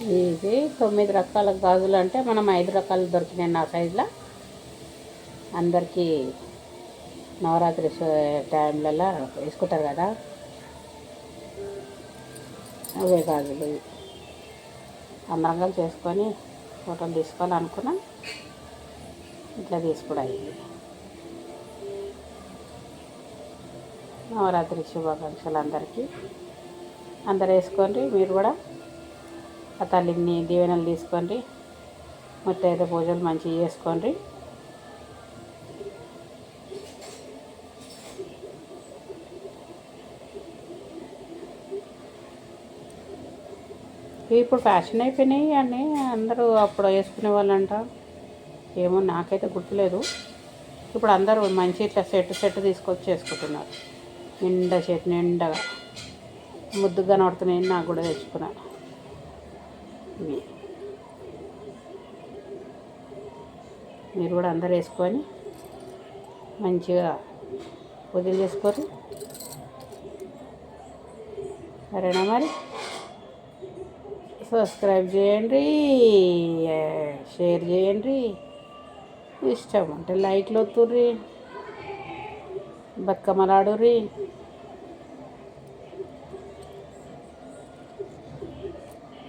ఇది 9 రకాల గాజులు అంటే మనం 5 రకాలు దొరికినాయి నా సైజులో. అందరికీ నవరాత్రి టైంలలో వేసుకుంటారు కదా, అవే గాజులు. అందరం కలిసి చేసుకొని ఫోటోలు తీసుకోవాలనుకున్నాం, ఇట్లా తీసుకుడా అయింది. నవరాత్రి శుభాకాంక్షలు అందరికీ. అందరు వేసుకోండి, మీరు కూడా ఆ తల్లిని దీవెనలు తీసుకోండి, ముత్తైదు పూజలు మంచిగా చేసుకోండి. ఇప్పుడు ఫ్యాషన్ అయిపోయినాయి అని అందరూ అప్పుడు వేసుకునే వాళ్ళంట, ఏమో నాకైతే గుర్తులేదు. ఇప్పుడు అందరూ మంచి ఇట్లా సెట్ తీసుకొచ్చి వేసుకుంటున్నారు. నిండా చేతి నిండగా ముద్దుగా నడుతున్నాయి. నాకు కూడా తెచ్చుకున్నాను ఇవి. మీరు కూడా అందరు వేసుకొని మంచిగా పూజలు చేసుకోరు. సరేనా మరి? సబ్స్క్రైబ్ చేయండి, షేర్ చేయండి, ఇష్టం అంటే లైక్లు వత్తుర్రి, బతుకమ్మలాడుర్రి.